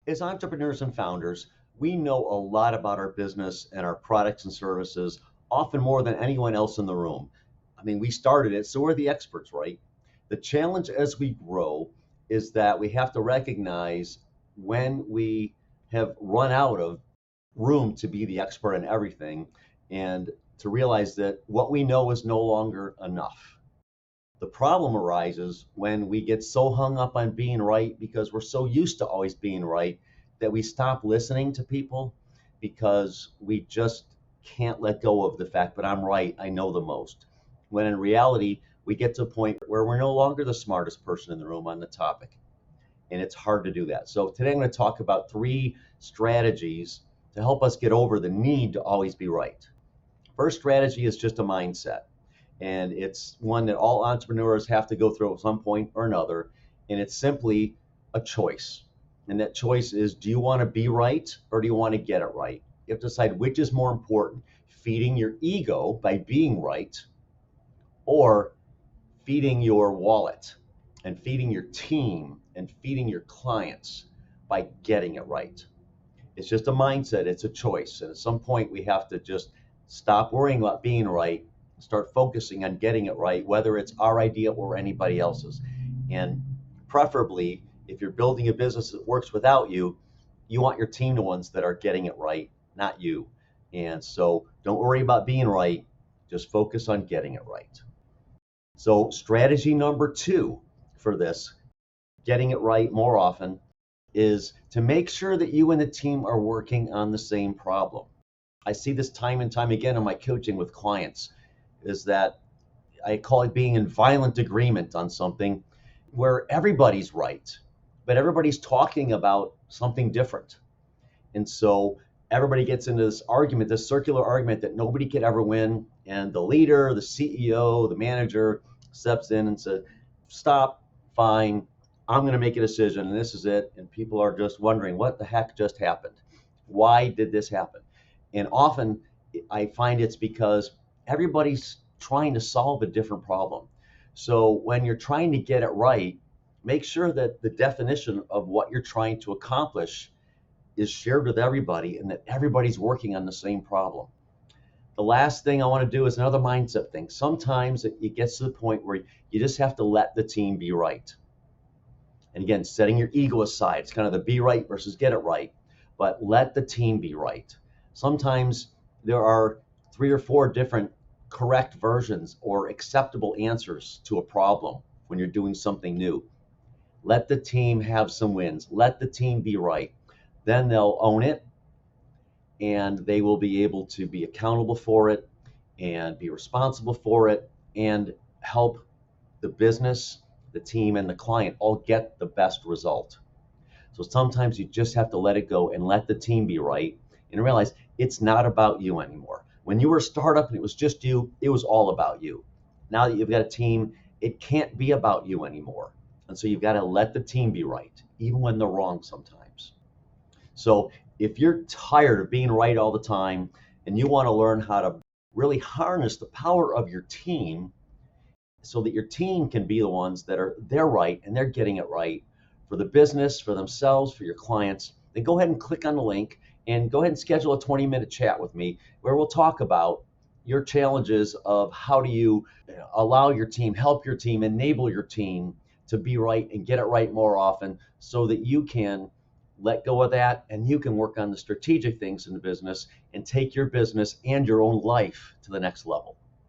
As entrepreneurs and founders, we know a lot about our business and our products and services, often more than anyone else in the room. I mean, we started it, so we're the experts, right? The challenge as we grow is that we have to recognize when we have run out of room to be the expert in everything and to realize that what we know is no longer enough. The problem arises when we get so hung up on being right because we're so used to always being right that we stop listening to people because we just can't let go of the fact that I'm right, I know the most. When in reality, we get to a point where we're no longer the smartest person in the room on the topic. And it's hard to do that. So today I'm going to talk about 3 strategies to help us get over the need to always be right. First strategy is just a mindset. And it's one that all entrepreneurs have to go through at some point or another. And it's simply a choice. And that choice is, do you want to be right or do you want to get it right? You have to decide which is more important, feeding your ego by being right or feeding your wallet and feeding your team and feeding your clients by getting it right. It's just a mindset, it's a choice. And at some point, we have to just stop worrying about being right, start focusing on getting it right, whether it's our idea or anybody else's. And preferably, if you're building a business that works without you, you want your team the ones that are getting it right, not you. And so don't worry about being right, just focus on getting it right. So, strategy number 2 for this, getting it right more often, is to make sure that you and the team are working on the same problem. I see this time and time again in my coaching with clients, is that I call it being in violent agreement on something where everybody's right, but everybody's talking about something different. And so everybody gets into this argument, this circular argument that nobody could ever win. And the leader, the CEO, the manager steps in and says, stop, fine, I'm going to make a decision, and this is it. And people are just wondering, what the heck just happened? Why did this happen? And often I find it's because everybody's trying to solve a different problem. So when you're trying to get it right, make sure that the definition of what you're trying to accomplish is shared with everybody and that everybody's working on the same problem. The last thing I want to do is another mindset thing. Sometimes it gets to the point where you just have to let the team be right. And again, setting your ego aside, it's kind of the be right versus get it right, but let the team be right. Sometimes there are 3 or 4 different correct versions or acceptable answers to a problem when you're doing something new. Let the team have some wins. Let the team be right. Then they'll own it and they will be able to be accountable for it and be responsible for it and help the business, the team, and the client all get the best result. So sometimes you just have to let it go and let the team be right and realize it's not about you anymore. When you were a startup and it was just you, it was all about you. Now that you've got a team, it can't be about you anymore. And so you've got to let the team be right, even when they're wrong sometimes. So if you're tired of being right all the time and you want to learn how to really harness the power of your team so that your team can be the ones that they're right and they're getting it right for the business, for themselves, for your clients, then go ahead and click on the link and go ahead and schedule a 20-minute chat with me where we'll talk about your challenges of how do you allow your team, help your team, enable your team to be right and get it right more often so that you can let go of that and you can work on the strategic things in the business and take your business and your own life to the next level.